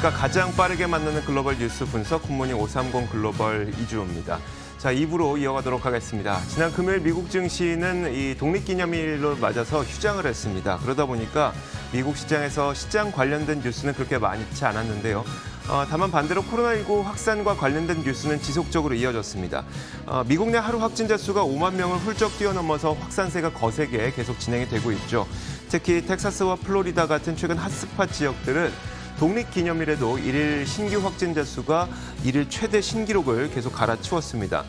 안녕하십니까. 가장 빠르게 만나는 글로벌 뉴스 분석 굿모닝 530 글로벌 이주호입니다. 자, 2부로 이어가도록 하겠습니다. 지난 금요일 미국 증시는 이 독립기념일로 맞아서 휴장을 했습니다. 그러다 보니까 미국 시장에서 시장 관련된 뉴스는 그렇게 많지 않았는데요. 다만 반대로 코로나19 확산과 관련된 뉴스는 지속적으로 이어졌습니다. 미국 내 하루 확진자 수가 5만 명을 훌쩍 뛰어넘어서 확산세가 거세게 계속 진행이 되고 있죠. 특히 텍사스와 플로리다 같은 최근 핫스팟 지역들은 독립기념일에도 일일 신규 확진자 수가 일일 최대 신기록을 계속 갈아치웠습니다.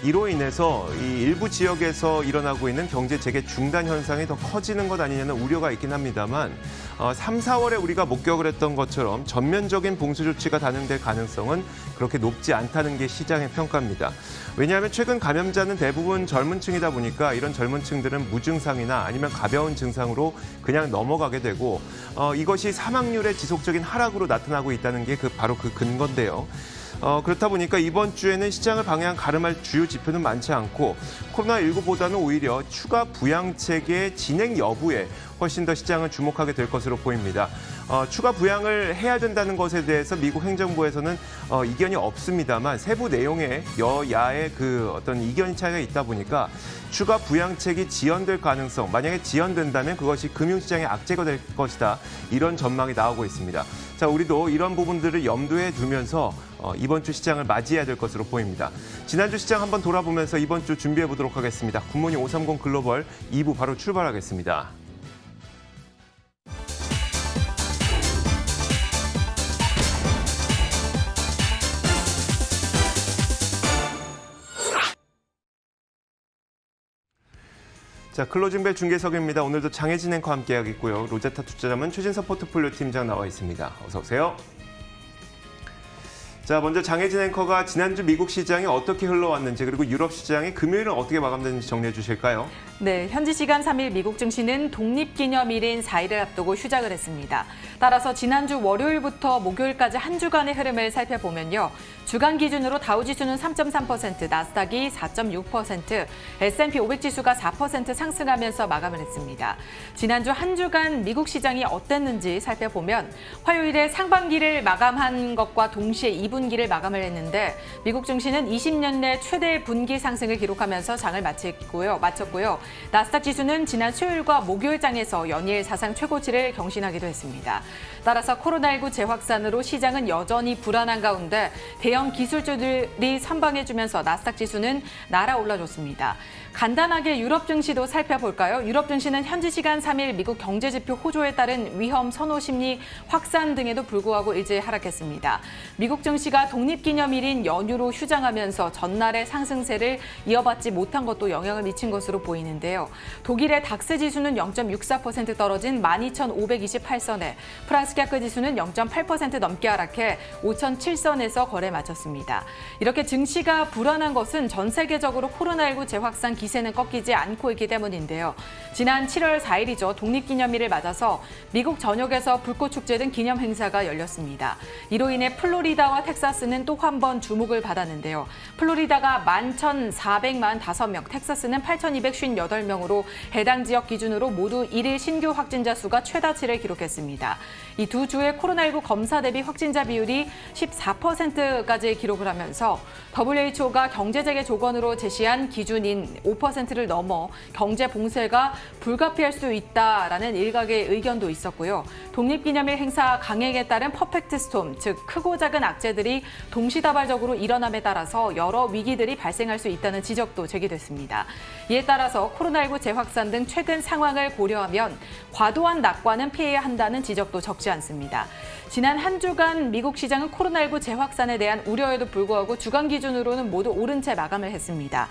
이로 인해서 이 일부 지역에서 일어나고 있는 경제 재개 중단 현상이 더 커지는 것 아니냐는 우려가 있긴 합니다만 3, 4월에 우리가 목격을 했던 것처럼 전면적인 봉쇄 조치가 단행될 가능성은 그렇게 높지 않다는 게 시장의 평가입니다. 왜냐하면 최근 감염자는 대부분 젊은 층이다 보니까 이런 젊은 층들은 무증상이나 아니면 가벼운 증상으로 그냥 넘어가게 되고 이것이 사망률의 지속적인 하락으로 나타나고 있다는 게 바로 그 근거인데요. 그렇다 보니까 이번 주에는 시장을 방향 가름할 주요 지표는 많지 않고 코로나19보다는 오히려 추가 부양책의 진행 여부에 훨씬 더 시장은 주목하게 될 것으로 보입니다. 추가 부양을 해야 된다는 것에 대해서 미국 행정부에서는 이견이 없습니다만 세부 내용에 여야의 어떤 이견 차이가 있다 보니까 추가 부양책이 지연될 가능성, 만약에 지연된다면 그것이 금융시장의 악재가 될 것이다. 이런 전망이 나오고 있습니다. 자, 우리도 이런 부분들을 염두에 두면서 이번 주 시장을 맞이해야 될 것으로 보입니다. 지난주 시장 한번 돌아보면서 이번 주 준비해 보도록 하겠습니다. 굿모닝 530 글로벌 2부 바로 출발하겠습니다. 자, 클로징벨 중계석입니다. 오늘도 장혜진 앵커와 함께하겠고요. 로제타 투자자문 최진석 포트폴리오 팀장 나와 있습니다. 어서 오세요. 자, 먼저 장혜진 앵커가 지난주 미국 시장이 어떻게 흘러왔는지 그리고 유럽 시장이 금요일은 어떻게 마감됐는지 정리해 주실까요? 네, 현지 시간 3일 미국 증시는 독립기념일인 4일을 앞두고 휴장을 했습니다. 따라서 지난주 월요일부터 목요일까지 한 주간의 흐름을 살펴보면요. 주간 기준으로 다우지수는 3.3%, 나스닥이 4.6%, S&P 500지수가 4% 상승하면서 마감을 했습니다. 지난주 한 주간 미국 시장이 어땠는지 살펴보면 화요일에 상반기를 마감한 것과 동시에 2분기를 마감을 했는데 미국 증시는 20년 내 최대 분기 상승을 기록하면서 장을 마쳤고요. 나스닥 지수는 지난 수요일과 목요일장에서 연일 사상 최고치를 경신하기도 했습니다. 따라서 코로나19 재확산으로 시장은 여전히 불안한 가운데 대형 기술주들이 선방해주면서 나스닥 지수는 날아올라줬습니다. 간단하게 유럽 증시도 살펴볼까요? 유럽 증시는 현지 시간 3일 미국 경제지표 호조에 따른 위험 선호 심리 확산 등에도 불구하고 일제히 하락했습니다. 미국 증시가 독립기념일인 연휴로 휴장하면서 전날의 상승세를 이어받지 못한 것도 영향을 미친 것으로 보이는데요. 독일의 닥스 지수는 0.64% 떨어진 12,528선에 프랑스 CAC 지수는 0.8% 넘게 하락해 5,007선에서 거래 마쳤습니다. 이렇게 증시가 불안한 것은 전 세계적으로 코로나19 재확산 기세는 꺾이지 않고 있기 때문인데요. 지난 7월 4일이죠. 독립기념일을 맞아서 미국 전역에서 불꽃축제 등 기념 행사가 열렸습니다. 이로 인해 플로리다와 텍사스는 또 한 번 주목을 받았는데요. 플로리다가 11,445명, 텍사스는 8,258명으로 해당 지역 기준으로 모두 일일 신규 확진자 수가 최다치를 기록했습니다. 이 두 주의 코로나19 검사 대비 확진자 비율이 14%까지 기록을 하면서 WHO가 경제재개 조건으로 제시한 기준인 5%를 넘어 경제 봉쇄가 불가피할 수 있다라는 일각의 의견도 있었고요. 독립기념일 행사 강행에 따른 퍼펙트 스톰, 즉 크고 작은 악재들이 동시다발적으로 일어남에 따라서 여러 위기들이 발생할 수 있다는 지적도 제기됐습니다. 이에 따라서 코로나19 재확산 등 최근 상황을 고려하면 과도한 낙관은 피해야 한다는 지적도 적지 않습니다. 지난 한 주간 미국 시장은 코로나19 재확산에 대한 우려에도 불구하고 주간 기준으로는 모두 오른 채 마감을 했습니다.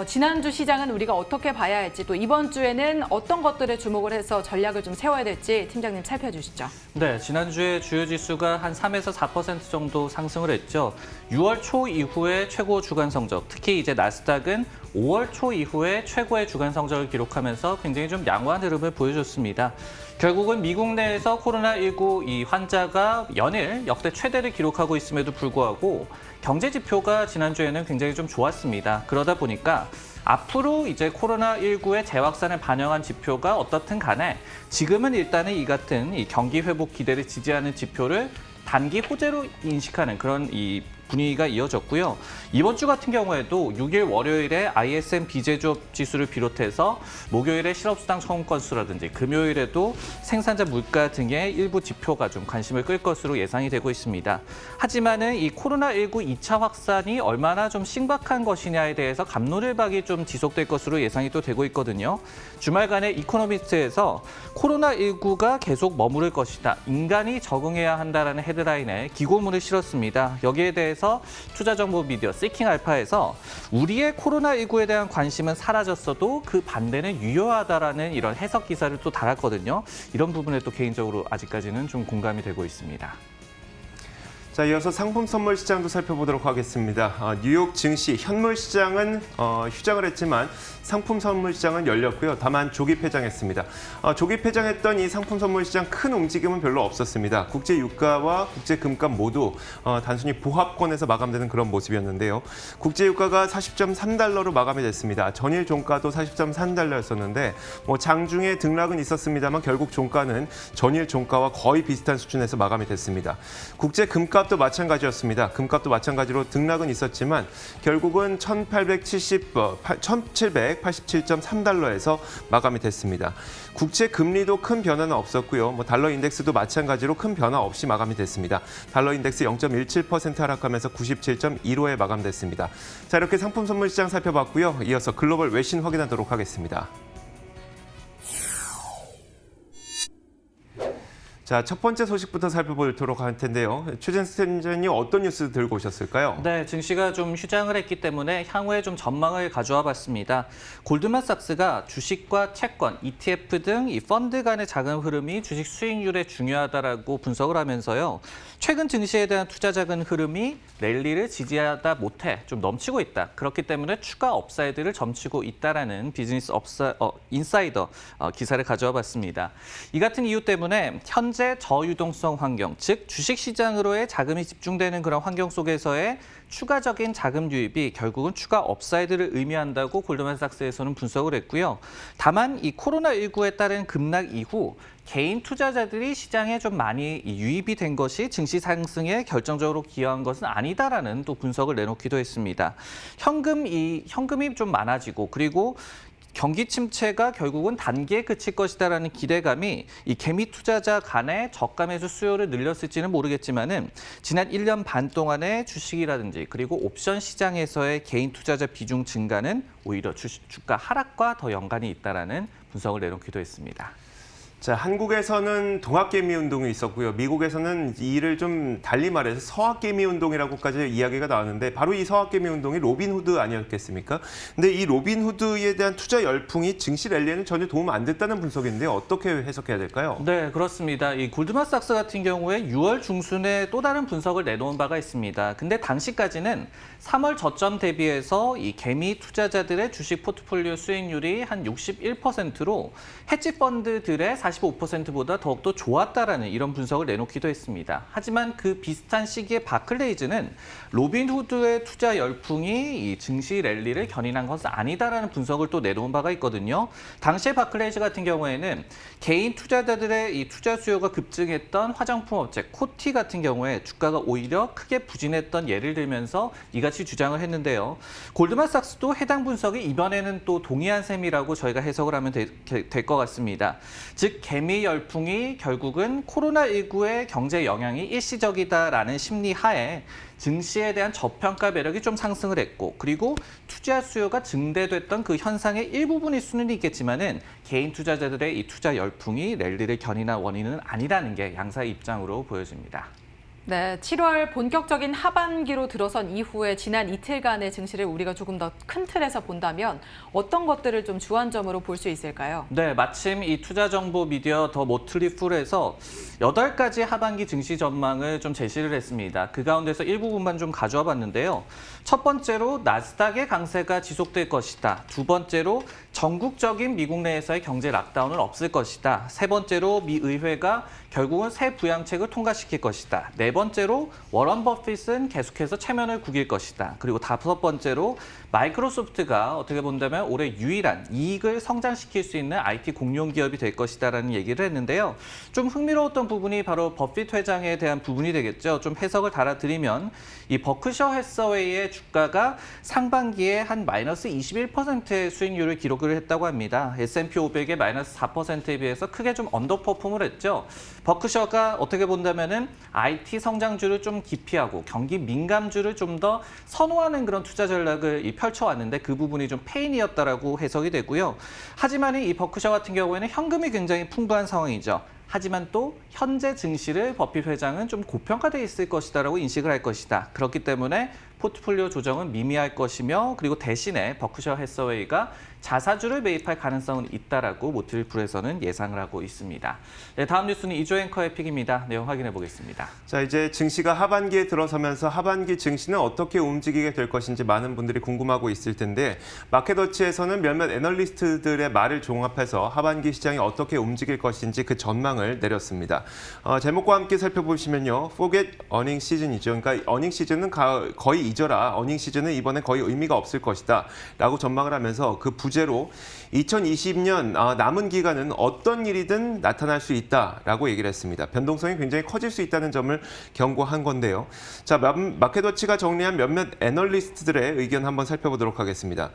지난주 시장은 우리가 어떻게 봐야 할지 또 이번 주에는 어떤 것들에 주목을 해서 전략을 좀 세워야 될지 팀장님 살펴주시죠. 네, 지난주에 주요 지수가 한 3에서 4% 정도 상승을 했죠. 6월 초 이후에 최고 주간 성적, 특히 이제 나스닥은 5월 초 이후에 최고의 주간 성적을 기록하면서 굉장히 좀 양호한 흐름을 보여줬습니다. 결국은 미국 내에서 코로나19 이 환자가 연일 역대 최대를 기록하고 있음에도 불구하고 경제 지표가 지난주에는 굉장히 좀 좋았습니다. 그러다 보니까 앞으로 이제 코로나19의 재확산을 반영한 지표가 어떻든 간에 지금은 일단은 이 같은 이 경기 회복 기대를 지지하는 지표를 단기 호재로 인식하는 그런 이 분위기가 이어졌고요. 이번 주 같은 경우에도 6일 월요일에 ISM 비제조업 지수를 비롯해서 목요일에 실업수당 청구 건수라든지 금요일에도 생산자 물가 등의 일부 지표가 좀 관심을 끌 것으로 예상이 되고 있습니다. 하지만은 이 코로나19 2차 확산이 얼마나 좀 심각한 것이냐에 대해서 갑론을박이 좀 지속될 것으로 예상이 또 되고 있거든요. 주말간에 이코노미스트에서 코로나19가 계속 머무를 것이다. 인간이 적응해야 한다라는 헤드라인에 기고문을 실었습니다. 여기에 대해서 투자 정보 미디어 시킹알파에서 우리의 코로나19에 대한 관심은 사라졌어도 그 반대는 유효하다라는 이런 해석 기사를 또 달았거든요. 이런 부분에 또 개인적으로 아직까지는 좀 공감이 되고 있습니다. 자, 이어서 상품 선물 시장도 살펴보도록 하겠습니다. 뉴욕 증시 현물 시장은 휴장을 했지만 상품 선물 시장은 열렸고요. 다만 조기 폐장했습니다. 조기 폐장했던 이 상품 선물 시장 큰 움직임은 별로 없었습니다. 국제 유가와 국제 금값 모두 단순히 보합권에서 마감되는 그런 모습이었는데요. 국제 유가가 40.3달러로 마감이 됐습니다. 전일 종가도 40.3달러였었는데 장중에 등락은 있었습니다만 결국 종가는 전일 종가와 거의 비슷한 수준에서 마감이 됐습니다. 국제 금값도 마찬가지였습니다. 금값도 마찬가지로 등락은 있었지만 결국은 1787.3달러에서 마감이 됐습니다. 국채 금리도 큰 변화는 없었고요. 달러 인덱스도 마찬가지로 큰 변화 없이 마감이 됐습니다. 달러 인덱스 0.17% 하락하면서 97.15에 마감됐습니다. 자, 이렇게 상품 선물 시장 살펴봤고요. 이어서 글로벌 외신 확인하도록 하겠습니다. 자, 첫 번째 소식부터 살펴보도록 할 텐데요. 최진수 팀장님 어떤 뉴스 들고 오셨을까요? 네, 증시가 좀 휴장을 했기 때문에 향후에 좀 전망을 가져와 봤습니다. 골드만삭스가 주식과 채권, ETF 등 이 펀드 간의 자금 흐름이 주식 수익률에 중요하다라고 분석을 하면서요. 최근 증시에 대한 투자 자금 흐름이 랠리를 지지하다 못해 좀 넘치고 있다. 그렇기 때문에 추가 업사이드를 점치고 있다라는 비즈니스 인사이더 기사를 가져와 봤습니다. 이 같은 이유 때문에 현재 저유동성 환경, 즉 주식시장으로의 자금이 집중되는 그런 환경 속에서의 추가적인 자금 유입이 결국은 추가 업사이드를 의미한다고 골드만삭스에서는 분석을 했고요. 다만 이 코로나19에 따른 급락 이후 개인 투자자들이 시장에 좀 많이 유입이 된 것이 증시 상승에 결정적으로 기여한 것은 아니다라는 또 분석을 내놓기도 했습니다. 현금이 좀 많아지고 그리고 경기 침체가 결국은 단기에 그칠 것이다라는 기대감이 이 개미 투자자 간의 저가 매수 수요를 늘렸을지는 모르겠지만은 지난 1년 반 동안의 주식이라든지 그리고 옵션 시장에서의 개인 투자자 비중 증가는 오히려 주가 하락과 더 연관이 있다라는 분석을 내놓기도 했습니다. 자, 한국에서는 동학개미 운동이 있었고요. 미국에서는 이를 좀 달리 말해서 서학개미 운동이라고까지 이야기가 나왔는데 바로 이 서학개미 운동이 로빈후드 아니었겠습니까? 근데 이 로빈후드에 대한 투자 열풍이 증시 랠리에는 전혀 도움 안 됐다는 분석인데 어떻게 해석해야 될까요? 네, 그렇습니다. 이 골드만삭스 같은 경우에 6월 중순에 또 다른 분석을 내놓은 바가 있습니다. 근데 당시까지는 3월 저점 대비해서 이 개미 투자자들의 주식 포트폴리오 수익률이 한 61%로 헤지 펀드들의 45%보다 더욱더 좋았다라는 이런 분석을 내놓기도 했습니다. 하지만 그 비슷한 시기에 바클레이즈는 로빈후드의 투자 열풍이 이 증시 랠리를 견인한 것은 아니다라는 분석을 또 내놓은 바가 있거든요. 당시에 바클레이즈 같은 경우에는 개인 투자자들의 이 투자 수요가 급증했던 화장품 업체 코티 같은 경우에 주가가 오히려 크게 부진했던 예를 들면서 이같이 주장을 했는데요. 골드만삭스도 해당 분석이 이번에는 또 동의한 셈이라고 저희가 해석을 하면 될 것 같습니다. 즉 개미 열풍이 결국은 코로나19의 경제 영향이 일시적이다라는 심리 하에 증시에 대한 저평가 매력이 좀 상승을 했고 그리고 투자 수요가 증대됐던 그 현상의 일부분일 수는 있겠지만은 개인 투자자들의 이 투자 열풍이 랠리를 견인한 원인은 아니라는 게 양사의 입장으로 보여집니다. 네, 7월 본격적인 하반기로 들어선 이후에 지난 이틀간의 증시를 우리가 조금 더 큰 틀에서 본다면 어떤 것들을 좀 주안점으로 볼 수 있을까요? 네, 마침 이 투자 정보 미디어 더 모틀리 풀에서 8가지 하반기 증시 전망을 좀 제시를 했습니다. 그 가운데서 일부분만 좀 가져와 봤는데요. 첫 번째로 나스닥의 강세가 지속될 것이다. 두 번째로 전국적인 미국 내에서의 경제 락다운은 없을 것이다. 세 번째로 미 의회가 결국은 새 부양책을 통과시킬 것이다. 네 번째로 워런 버핏은 계속해서 체면을 구길 것이다. 그리고 다섯 번째로 마이크로소프트가 어떻게 본다면 올해 유일한 이익을 성장시킬 수 있는 IT 공룡 기업이 될 것이다라는 얘기를 했는데요. 좀 흥미로웠던 부분이 바로 버핏 회장에 대한 부분이 되겠죠. 좀 해석을 달아드리면 이 버크셔 해서웨이의 주가가 상반기에 한 마이너스 21%의 수익률을 기록을 했다고 합니다. S&P 500의 마이너스 4%에 비해서 크게 좀 언더퍼폼을 했죠. 버크셔가 어떻게 본다면은 IT 성장주를 좀 기피하고 경기 민감주를 좀 더 선호하는 그런 투자 전략을 펼쳐왔는데 그 부분이 좀 페인이었다라고 해석이 되고요. 하지만 이 버크셔 같은 경우에는 현금이 굉장히 풍부한 상황이죠. 하지만 또 현재 증시를 버핏 회장은 좀 고평가돼 있을 것이다라고 인식을 할 것이다. 그렇기 때문에 포트폴리오 조정은 미미할 것이며 그리고 대신에 버크셔 해서웨이가 자사주를 매입할 가능성은 있다라고 모틸풀에서는 예상을 하고 있습니다. 네, 다음 뉴스는 이조 앵커의 픽입니다. 내용 확인해 보겠습니다. 자, 이제 증시가 하반기에 들어서면서 하반기 증시는 어떻게 움직이게 될 것인지 많은 분들이 궁금하고 있을 텐데 마켓워치에서는 몇몇 애널리스트들의 말을 종합해서 하반기 시장이 어떻게 움직일 것인지 그 전망을 내렸습니다. 제목과 함께 살펴보시면요. Forget earning 시즌이죠. 그러니까 어닝 시즌은 거의 잊어라. 어닝 시즌은 이번에 거의 의미가 없을 것이다. 라고 전망을 하면서 그 부제로 2020년 남은 기간은 어떤 일이든 나타날 수 있다라고 얘기를 했습니다. 변동성이 굉장히 커질 수 있다는 점을 경고한 건데요. 자, 마켓워치가 정리한 몇몇 애널리스트들의 의견 한번 살펴보도록 하겠습니다.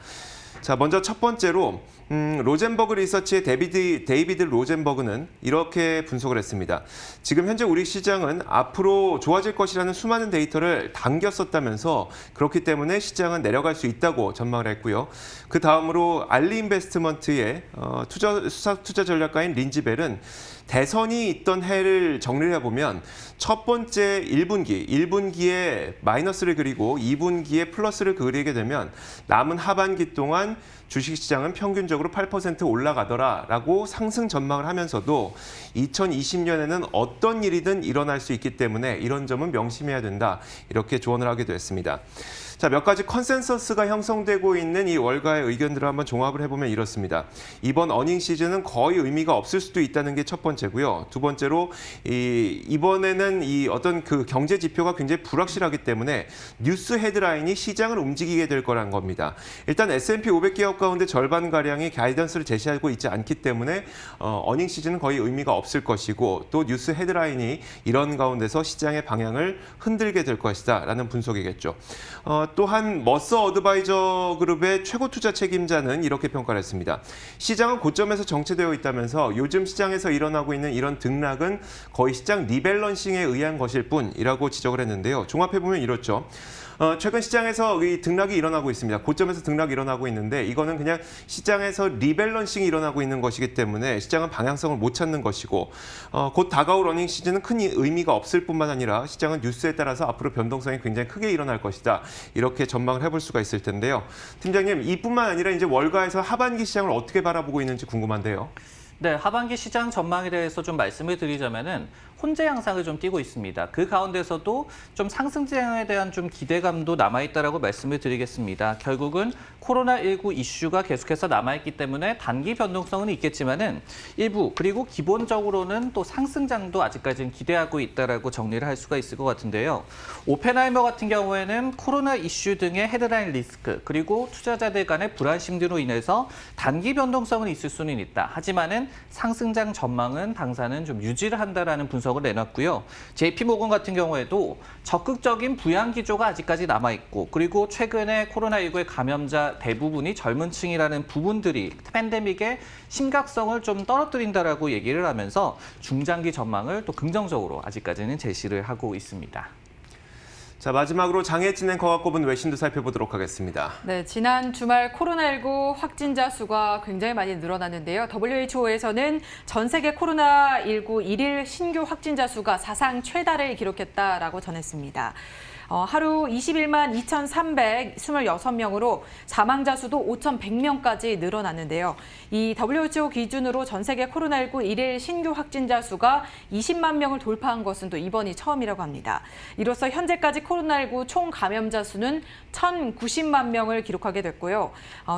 자, 먼저 첫 번째로 로젠버그 리서치의 데이비드 로젠버그는 이렇게 분석을 했습니다. 지금 현재 우리 시장은 앞으로 좋아질 것이라는 수많은 데이터를 당겼었다면서 그렇기 때문에 시장은 내려갈 수 있다고 전망을 했고요. 그 다음으로 알리 인베스트먼트의 투자 전략가인 린지 벨은 대선이 있던 해를 정리를 해보면 첫 번째 1분기에 마이너스를 그리고 2분기에 플러스를 그리게 되면 남은 하반기 동안 주식시장은 평균적으로 8% 올라가더라라고 상승 전망을 하면서도 2020년에는 어떤 일이든 일어날 수 있기 때문에 이런 점은 명심해야 된다. 이렇게 조언을 하기도 했습니다. 자, 몇 가지 컨센서스가 형성되고 있는 이 월가의 의견들을 한번 종합을 해보면 이렇습니다. 이번 어닝 시즌은 거의 의미가 없을 수도 있다는 게 첫 번째고요. 두 번째로 이번에는 이 어떤 그 경제 지표가 굉장히 불확실하기 때문에 뉴스 헤드라인이 시장을 움직이게 될 거란 겁니다. 일단 S&P 500 기업 가운데 절반가량이 가이던스를 제시하고 있지 않기 때문에 어닝 시즌은 거의 의미가 없을 것이고 또 뉴스 헤드라인이 이런 가운데서 시장의 방향을 흔들게 될 것이다라는 분석이겠죠. 또한 머서 어드바이저 그룹의 최고 투자 책임자는 이렇게 평가를 했습니다. 시장은 고점에서 정체되어 있다면서 요즘 시장에서 일어나고 있는 이런 등락은 거의 시장 리밸런싱에 의한 것일 뿐이라고 지적을 했는데요. 종합해보면 이렇죠. 최근 시장에서 이 등락이 일어나고 있습니다. 고점에서 등락이 일어나고 있는데 이거는 그냥 시장에서 리밸런싱이 일어나고 있는 것이기 때문에 시장은 방향성을 못 찾는 것이고 곧 다가올 어닝 시즌은 큰 의미가 없을 뿐만 아니라 시장은 뉴스에 따라서 앞으로 변동성이 굉장히 크게 일어날 것이다. 이렇게 전망을 해볼 수가 있을 텐데요. 팀장님, 이뿐만 아니라 이제 월가에서 하반기 시장을 어떻게 바라보고 있는지 궁금한데요. 네, 하반기 시장 전망에 대해서 좀 말씀을 드리자면은 혼재 양상을 좀 띠고 있습니다. 그 가운데서도 좀 상승장에 대한 좀 기대감도 남아있다라고 말씀을 드리겠습니다. 결국은 코로나19 이슈가 계속해서 남아있기 때문에 단기 변동성은 있겠지만은 일부 그리고 기본적으로는 또 상승장도 아직까지는 기대하고 있다라고 정리를 할 수가 있을 것 같은데요. 오펜하이머 같은 경우에는 코로나 이슈 등의 헤드라인 리스크 그리고 투자자들 간의 불안심 등으로 인해서 단기 변동성은 있을 수는 있다. 하지만은 상승장 전망은 당사는 좀 유지를 한다라는 분석을 내놨고요. JP모건 같은 경우에도 적극적인 부양 기조가 아직까지 남아있고 그리고 최근에 코로나19의 감염자 대부분이 젊은 층이라는 부분들이 팬데믹의 심각성을 좀 떨어뜨린다라고 얘기를 하면서 중장기 전망을 또 긍정적으로 아직까지는 제시를 하고 있습니다. 자, 마지막으로 장혜진 앵커가 꼽은 외신도 살펴보도록 하겠습니다. 네, 지난 주말 코로나19 확진자 수가 굉장히 많이 늘어났는데요. WHO에서는 전 세계 코로나19 일일 신규 확진자 수가 사상 최다를 기록했다라고 전했습니다. 하루 21만 2,326명으로 사망자 수도 5,100명까지 늘어났는데요. 이 WHO 기준으로 전 세계 코로나19 일일 신규 확진자 수가 20만 명을 돌파한 것은 또 이번이 처음이라고 합니다. 이로써 현재까지 코로나19 총 감염자 수는 1,090만 명을 기록하게 됐고요.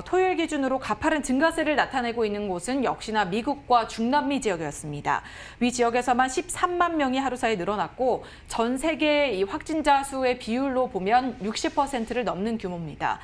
토요일 기준으로 가파른 증가세를 나타내고 있는 곳은 역시나 미국과 중남미 지역이었습니다. 위 지역에서만 13만 명이 하루 사이 늘어났고 전 세계 이 확진자 수의 비율로 보면 60%를 넘는 규모입니다.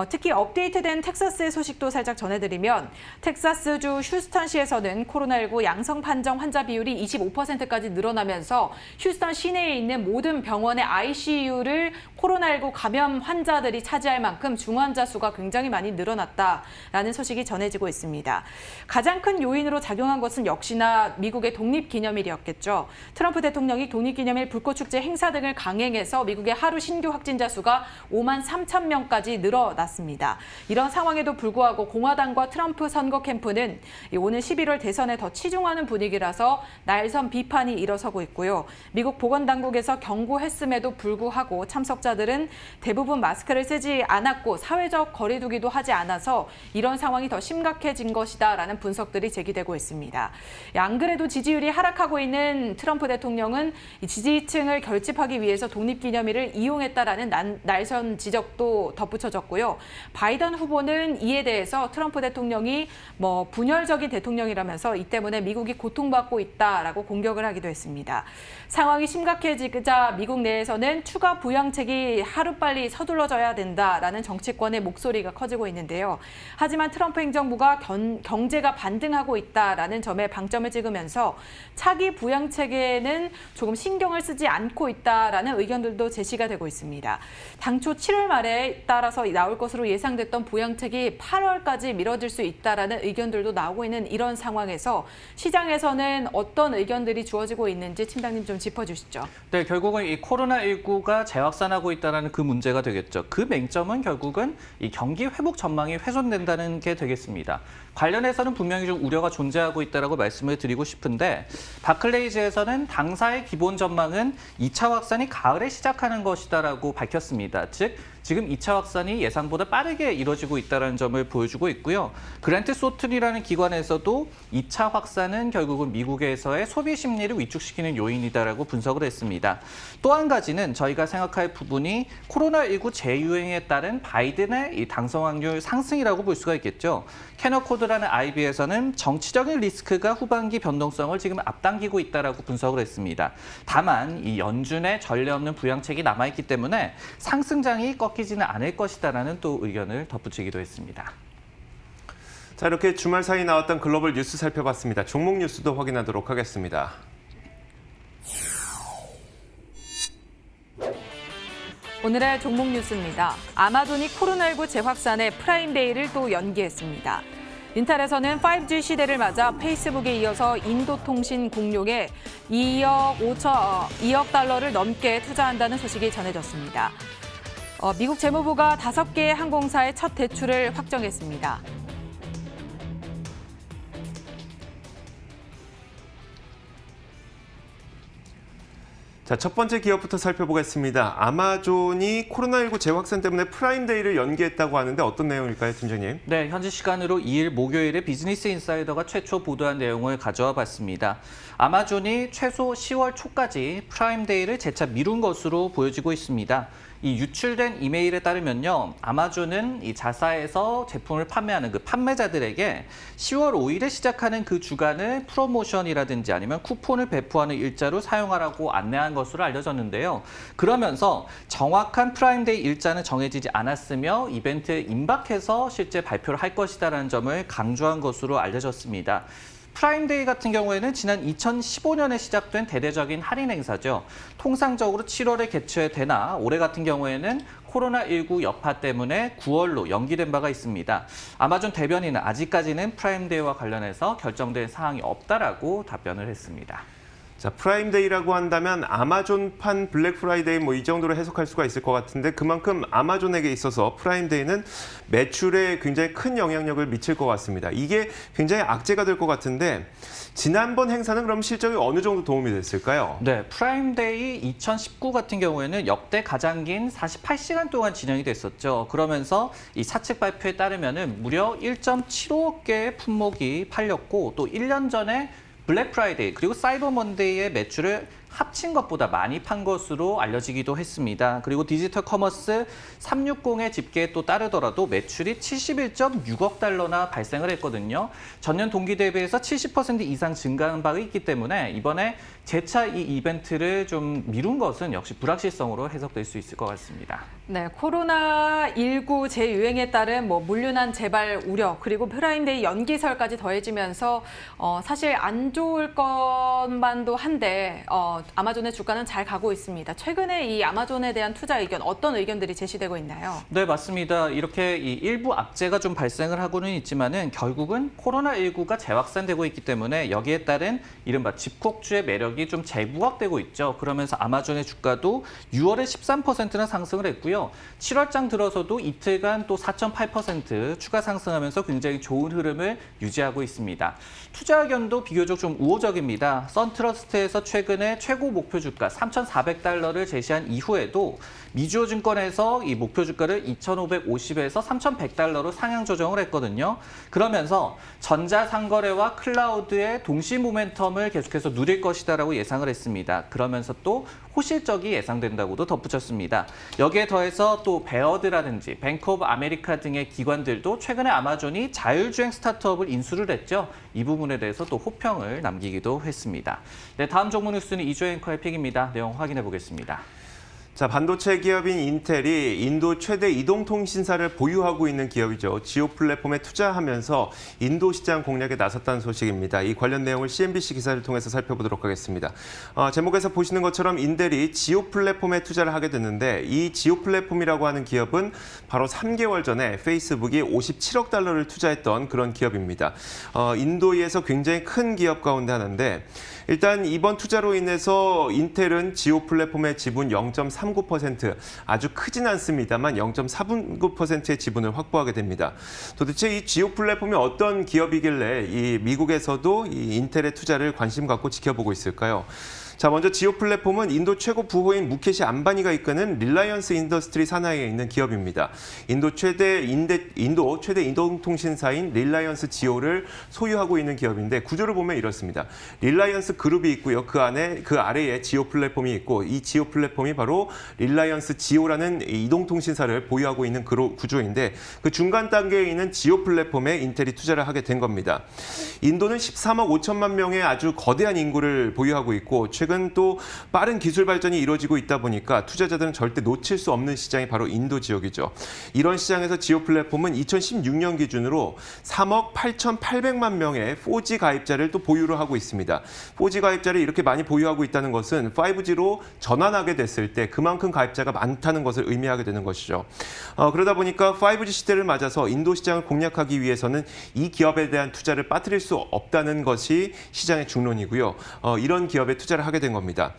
특히 업데이트된 텍사스의 소식도 살짝 전해드리면 텍사스주 휴스턴시에서는 코로나19 양성 판정 환자 비율이 25%까지 늘어나면서 휴스턴 시내에 있는 모든 병원의 ICU를 코로나19 감염 환자들이 차지할 만큼 중환자 수가 굉장히 많이 늘어났다라는 소식이 전해지고 있습니다. 가장 큰 요인으로 작용한 것은 역시나 미국의 독립기념일이었겠죠. 트럼프 대통령이 독립기념일 불꽃축제 행사 등을 강행해서 미국의 하루 신규 확진자 수가 5만 3천 명까지 늘어났습니다. 이런 상황에도 불구하고 공화당과 트럼프 선거 캠프는 오는 11월 대선에 더 치중하는 분위기라서 날선 비판이 일어서고 있고요. 미국 보건당국에서 경고했음에도 불구하고 참석자들은 대부분 마스크를 쓰지 않았고 사회적 거리두기도 하지 않아서 이런 상황이 더 심각해진 것이다라는 분석들이 제기되고 있습니다. 안 그래도 지지율이 하락하고 있는 트럼프 대통령은 지지층을 결집하기 위해서 독립기념일을 이용했다라는 날선 지적도 덧붙여졌고요. 바이든 후보는 이에 대해서 트럼프 대통령이 분열적인 대통령이라면서 이 때문에 미국이 고통받고 있다라고 공격을 하기도 했습니다. 상황이 심각해지자 미국 내에서는 추가 부양책이 하루빨리 서둘러져야 된다라는 정치권의 목소리가 커지고 있는데요. 하지만 트럼프 행정부가 경제가 반등하고 있다라는 점에 방점을 찍으면서 차기 부양책에는 조금 신경을 쓰지 않고 있다라는 의견들도 제시가 되고 있습니다. 당초 7월 말에 따라서 나올 것으로 예상됐던 부양책이 8월까지 미뤄질 수 있다라는 의견들도 나오고 있는 이런 상황에서 시장에서는 어떤 의견들이 주어지고 있는지 팀장님 좀 짚어주시죠. 네, 결국은 이 코로나19가 재확산하고 있다는 그 문제가 되겠죠. 그 맹점은 결국은 이 경기 회복 전망이 훼손된다는 게 되겠습니다. 관련해서는 분명히 좀 우려가 존재하고 있다고 말씀을 드리고 싶은데 바클레이즈에서는 당사의 기본 전망은 2차 확산이 가을에 시작하는 것이다라고 밝혔습니다. 즉 지금 2차 확산이 예상보다 빠르게 이뤄지고 있다는 점을 보여주고 있고요. 그랜트 소튼이라는 기관에서도 2차 확산은 결국은 미국에서의 소비 심리를 위축시키는 요인이다라고 분석을 했습니다. 또 한 가지는 저희가 생각할 부분이 코로나19 재유행에 따른 바이든의 이 당선 확률 상승이라고 볼 수가 있겠죠. 캐너코드라는 IB에서는 정치적인 리스크가 후반기 변동성을 지금 앞당기고 있다라고 분석을 했습니다. 다만 이 연준의 전례 없는 부양책이 남아있기 때문에 상승장이 꺾이지는 않을 것이다라는 또 의견을 덧붙이기도 했습니다. 자, 이렇게 주말 사이 나왔던 글로벌 뉴스 살펴봤습니다. 종목 뉴스도 확인하도록 하겠습니다. 오늘의 종목 뉴스입니다. 아마존이 코로나19 재확산에 프라임데이를 또 연기했습니다. 인텔에서는 5G 시대를 맞아 페이스북에 이어서 인도통신 공룡에 2억 달러를 넘게 투자한다는 소식이 전해졌습니다. 미국 재무부가 5개의 항공사의 첫 대출을 확정했습니다. 자, 첫 번째 기업부터 살펴보겠습니다. 아마존이 코로나19 재확산 때문에 프라임데이를 연기했다고 하는데 어떤 내용일까요, 팀장님? 네, 현지 시간으로 2일 목요일에 비즈니스 인사이더가 최초 보도한 내용을 가져와 봤습니다. 아마존이 최소 10월 초까지 프라임데이를 재차 미룬 것으로 보여지고 있습니다. 이 유출된 이메일에 따르면요, 아마존은 이 자사에서 제품을 판매하는 그 판매자들에게 10월 5일에 시작하는 그 주간을 프로모션이라든지 아니면 쿠폰을 배포하는 일자로 사용하라고 안내한 것으로 알려졌는데요. 그러면서 정확한 프라임데이 일자는 정해지지 않았으며 이벤트에 임박해서 실제 발표를 할 것이다라는 점을 강조한 것으로 알려졌습니다. 프라임데이 같은 경우에는 지난 2015년에 시작된 대대적인 할인 행사죠. 통상적으로 7월에 개최되나 올해 같은 경우에는 코로나19 여파 때문에 9월로 연기된 바가 있습니다. 아마존 대변인은 아직까지는 프라임데이와 관련해서 결정된 사항이 없다라고 답변을 했습니다. 자, 프라임데이라고 한다면 아마존판 블랙 프라이데이 뭐 이 정도로 해석할 수가 있을 것 같은데 그만큼 아마존에게 있어서 프라임데이는 매출에 굉장히 큰 영향력을 미칠 것 같습니다. 이게 굉장히 악재가 될 것 같은데 지난번 행사는 그럼 실적이 어느 정도 도움이 됐을까요? 네, 프라임데이 2019 같은 경우에는 역대 가장 긴 48시간 동안 진행이 됐었죠. 그러면서 이 사측 발표에 따르면은 무려 1.75억 개의 품목이 팔렸고 또 1년 전에 블랙 프라이데이 그리고 사이버 먼데이의 매출을 합친 것보다 많이 판 것으로 알려지기도 했습니다. 그리고 디지털 커머스 360의 집계에 또 따르더라도 매출이 71.6억 달러나 발생을 했거든요. 전년 동기 대비해서 70% 이상 증가한 바가 있기 때문에 이번에 재차 이 이벤트를 좀 미룬 것은 역시 불확실성으로 해석될 수 있을 것 같습니다. 네, 코로나19 재유행에 따른 물류난 재발 우려 그리고 프라임데이 연기설까지 더해지면서 사실 안 좋을 것만도 한데 아마존의 주가는 잘 가고 있습니다. 최근에 이 아마존에 대한 투자 의견 어떤 의견들이 제시되고 있나요? 네, 맞습니다. 이렇게 이 일부 악재가 좀 발생을 하고는 있지만은 결국은 코로나19가 재확산되고 있기 때문에 여기에 따른 이른바 집콕주의 매력이 좀 재부각되고 있죠. 그러면서 아마존의 주가도 6월에 13%나 상승을 했고요. 7월장 들어서도 이틀간 또 4.8% 추가 상승하면서 굉장히 좋은 흐름을 유지하고 있습니다. 투자 의견도 비교적 좀 우호적입니다. 선트러스트에서 최근에 최고 목표 주가 3,400달러를 제시한 이후에도 미주호 증권에서 이 목표 주가를 2,550에서 3,100달러로 상향 조정을 했거든요. 그러면서 전자상거래와 클라우드의 동시 모멘텀을 계속해서 누릴 것이다라고 예상을 했습니다. 그러면서 또 호실적이 예상된다고도 덧붙였습니다. 여기에 더해서 또 베어드라든지 뱅크 오브 아메리카 등의 기관들도 최근에 아마존이 자율주행 스타트업을 인수를 했죠. 이 부분에 대해서 또 호평을 남기기도 했습니다. 네, 다음 종목 뉴스는 이조 앵커의 픽입니다. 내용 확인해 보겠습니다. 자, 반도체 기업인 인텔이 인도 최대 이동통신사를 보유하고 있는 기업이죠. 지오 플랫폼에 투자하면서 인도 시장 공략에 나섰다는 소식입니다. 이 관련 내용을 CNBC 기사를 통해서 살펴보도록 하겠습니다. 제목에서 보시는 것처럼 인텔이 지오 플랫폼에 투자를 하게 됐는데 이 지오 플랫폼이라고 하는 기업은 바로 3개월 전에 페이스북이 57억 달러를 투자했던 그런 기업입니다. 인도에서 굉장히 큰 기업 가운데 하나인데 일단 이번 투자로 인해서 인텔은 지오 플랫폼의 지분 0.39% 아주 크진 않습니다만 0.49%의 지분을 확보하게 됩니다. 도대체 이 지오 플랫폼이 어떤 기업이길래 이 미국에서도 이 인텔의 투자를 관심 갖고 지켜보고 있을까요? 자, 먼저 지오 플랫폼은 인도 최고 부호인 무케시 암바니가 이끄는 릴라이언스 인더스트리 산하에 있는 기업입니다. 인도 최대 이동통신사인 릴라이언스 지오를 소유하고 있는 기업인데 구조를 보면 이렇습니다. 릴라이언스 그룹이 있고요. 그 아래에 지오 플랫폼이 있고 이 지오 플랫폼이 바로 릴라이언스 지오라는 이동통신사를 보유하고 있는 구조인데 그 중간 단계에 있는 지오 플랫폼에 인텔이 투자를 하게 된 겁니다. 인도는 13억 5천만 명의 아주 거대한 인구를 보유하고 있고 최근 또 빠른 기술 발전이 이루어지고 있다 보니까 투자자들은 절대 놓칠 수 없는 시장이 바로 인도 지역이죠. 이런 시장에서 지오 플랫폼은 2016년 기준으로 3억 8,800만 명의 4G 가입자를 또 보유를 하고 있습니다. 4G 가입자를 이렇게 많이 보유하고 있다는 것은 5G로 전환하게 됐을 때 그만큼 가입자가 많다는 것을 의미하게 되는 것이죠. 그러다 보니까 5G 시대를 맞아서 인도 시장을 공략하기 위해서는 이 기업에 대한 투자를 빠뜨릴 수 없다는 것이 시장의 중론이고요. 이런 기업에 투자를 하게 된 겁니다.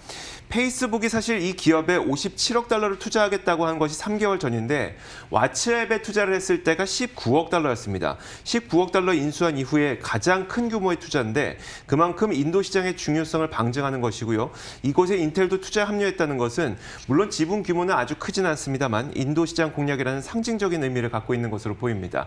페이스북이 사실 이 기업에 57억 달러를 투자하겠다고 한 것이 3개월 전인데 왓츠앱에 투자를 했을 때가 19억 달러였습니다. 19억 달러 인수한 이후에 가장 큰 규모의 투자인데 그만큼 인도 시장의 중요성을 방증하는 것이고요. 이곳에 인텔도 투자 합류했다는 것은 물론 지분 규모는 아주 크진 않습니다만 인도 시장 공략이라는 상징적인 의미를 갖고 있는 것으로 보입니다.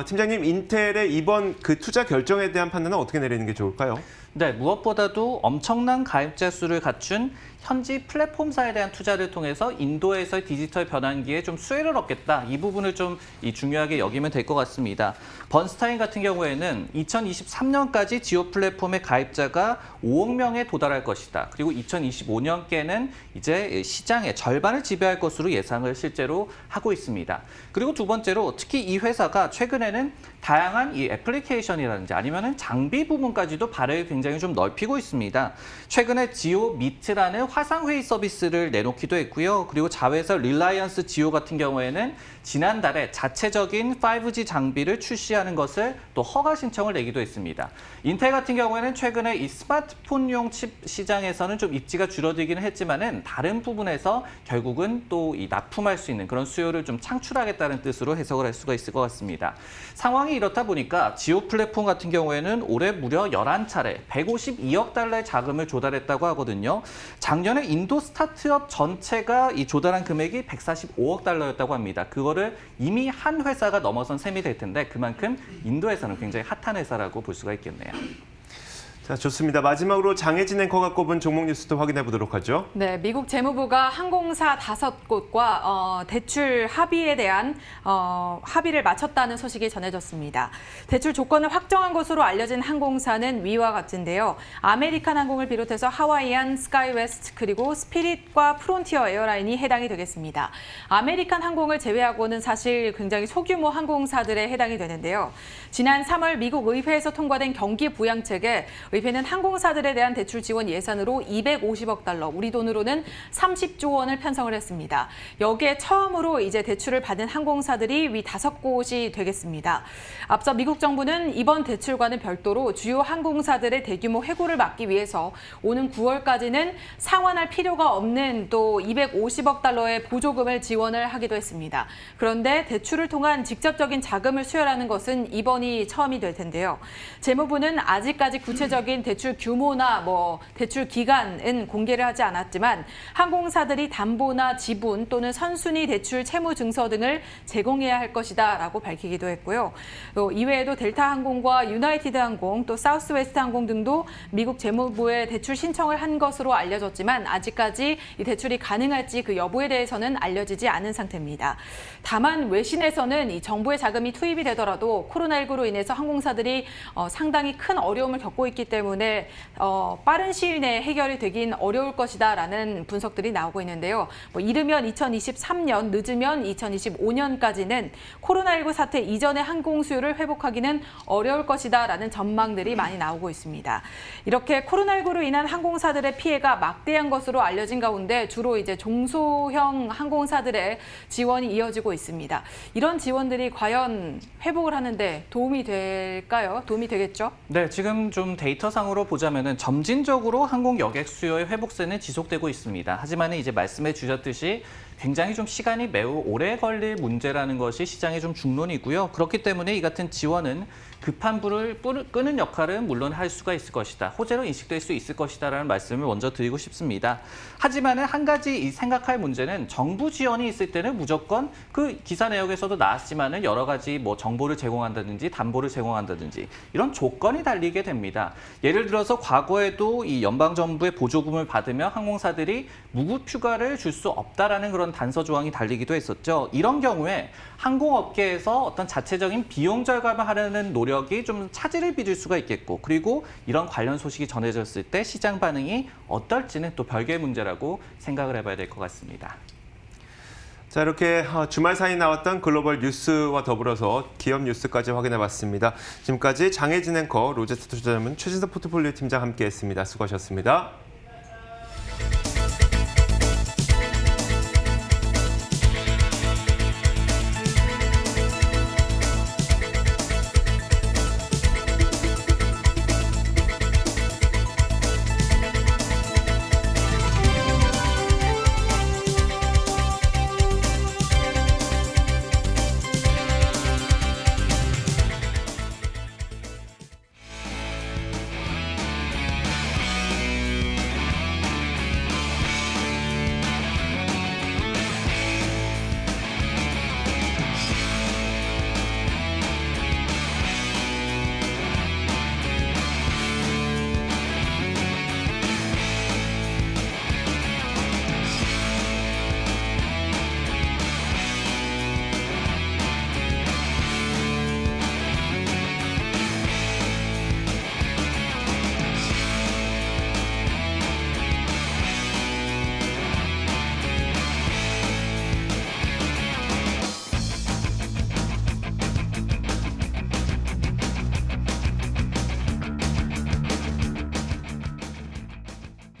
팀장님, 인텔의 이번 그 투자 결정에 대한 판단은 어떻게 내리는 게 좋을까요? 네, 무엇보다도 엄청난 가입자 수를 갖춘 현지 플랫폼사에 대한 투자를 통해서 인도에서의 디지털 변환기에 좀 수혜를 얻겠다. 이 부분을 좀 중요하게 여기면 될 것 같습니다. 번스타인 같은 경우에는 2023년까지 지오 플랫폼의 가입자가 5억 명에 도달할 것이다. 그리고 2025년께는 이제 시장의 절반을 지배할 것으로 예상을 실제로 하고 있습니다. 그리고 두 번째로 특히 이 회사가 최근에는 다양한 이 애플리케이션이라든지 아니면은 장비 부분까지도 발을 굉장히 좀 넓히고 있습니다. 최근에 지오 미트라는 화상회의 서비스를 내놓기도 했고요. 그리고 자회사 릴라이언스 지오 같은 경우에는 지난달에 자체적인 5G 장비를 출시하는 것을 또 허가 신청을 내기도 했습니다. 인텔 같은 경우에는 최근에 이 스마트폰용 칩 시장에서는 좀 입지가 줄어들기는 했지만은 다른 부분에서 결국은 또 이 납품할 수 있는 그런 수요를 좀 창출하겠다는 뜻으로 해석을 할 수가 있을 것 같습니다. 상황이 이렇다 보니까 지오 플랫폼 같은 경우에는 올해 무려 11차례 152억 달러의 자금을 조달했다고 하거든요. 작년에 인도 스타트업 전체가 이 조달한 금액이 145억 달러였다고 합니다. 그거를 이미 한 회사가 넘어선 셈이 될 텐데 그만큼 인도에서는 굉장히 핫한 회사라고 볼 수가 있겠네요. 자, 좋습니다. 마지막으로 장혜진 앵커가 꼽은 종목 뉴스도 확인해 보도록 하죠. 네, 미국 재무부가 항공사 5곳과 대출 합의에 대한 합의를 마쳤다는 소식이 전해졌습니다. 대출 조건을 확정한 것으로 알려진 항공사는 위와 같은데요. 아메리칸 항공을 비롯해서 하와이안, 스카이웨스트, 그리고 스피릿과 프론티어 에어라인이 해당이 되겠습니다. 아메리칸 항공을 제외하고는 사실 굉장히 소규모 항공사들에 해당이 되는데요. 지난 3월 미국 의회에서 통과된 경기 부양책에 의회는 항공사들에 대한 대출 지원 예산으로 250억 달러, 우리 돈으로는 30조 원을 편성을 했습니다. 여기에 처음으로 이제 대출을 받은 항공사들이 위 5곳이 되겠습니다. 앞서 미국 정부는 이번 대출과는 별도로 주요 항공사들의 대규모 해고를 막기 위해서 오는 9월까지는 상환할 필요가 없는 또 250억 달러의 보조금을 지원을 하기도 했습니다. 그런데 대출을 통한 직접적인 자금을 수혈하는 것은 이번이 처음이 될 텐데요. 재무부는 아직까지 구체적인 대출 규모나 대출 기간은 공개를 하지 않았지만 항공사들이 담보나 지분 또는 선순위 대출 채무 증서 등을 제공해야 할 것이다라고 밝히기도 했고요. 또 이외에도 델타 항공과 유나이티드 항공 또 사우스웨스트 항공 등도 미국 재무부에 대출 신청을 한 것으로 알려졌지만 아직까지 이 대출이 가능할지 그 여부에 대해서는 알려지지 않은 상태입니다. 다만 외신에서는 이 정부의 자금이 투입이 되더라도 코로나19로 인해서 항공사들이 상당히 큰 어려움을 겪고 있기 때문에 빠른 시일 내에 해결이 되긴 어려울 것이다라는 분석들이 나오고 있는데요. 이르면 2023년, 늦으면 2025년까지는 코로나19 사태 이전의 항공 수요를 회복하기는 어려울 것이다라는 전망들이 많이 나오고 있습니다. 이렇게 코로나19로 인한 항공사들의 피해가 막대한 것으로 알려진 가운데 주로 이제 중소형 항공사들의 지원이 이어지고 있습니다. 이런 지원들이 과연 회복을 하는데 도움이 될까요? 도움이 되겠죠? 네, 지금 좀 데이터상으로 보자면은 점진적으로 항공 여객 수요의 회복세는 지속되고 있습니다. 하지만 이제 말씀해 주셨듯이 굉장히 좀 시간이 매우 오래 걸릴 문제라는 것이 시장의 좀 중론이고요. 그렇기 때문에 이 같은 지원은 급한 불을 끄는 역할은 물론 할 수가 있을 것이다. 호재로 인식될 수 있을 것이다라는 말씀을 먼저 드리고 싶습니다. 하지만 한 가지 생각할 문제는 정부 지원이 있을 때는 무조건 그 기사 내역에서도 나왔지만은 여러 가지 정보를 제공한다든지 담보를 제공한다든지 이런 조건이 달리게 됩니다. 예를 들어서 과거에도 이 연방 정부의 보조금을 받으면 항공사들이 무급 휴가를 줄 수 없다라는 그런 단서 조항이 달리기도 했었죠. 이런 경우에 항공업계에서 어떤 자체적인 비용 절감을 하려는 노력이 좀 차질을 빚을 수가 있겠고 그리고 이런 관련 소식이 전해졌을 때 시장 반응이 어떨지는 또 별개의 문제라고 생각을 해봐야 될 것 같습니다. 자, 이렇게 주말 사이 나왔던 글로벌 뉴스와 더불어서 기업 뉴스까지 확인해봤습니다. 지금까지 장혜진 앵커, 로제스터 투자자문 최진석 포트폴리오 팀장 함께했습니다. 수고하셨습니다.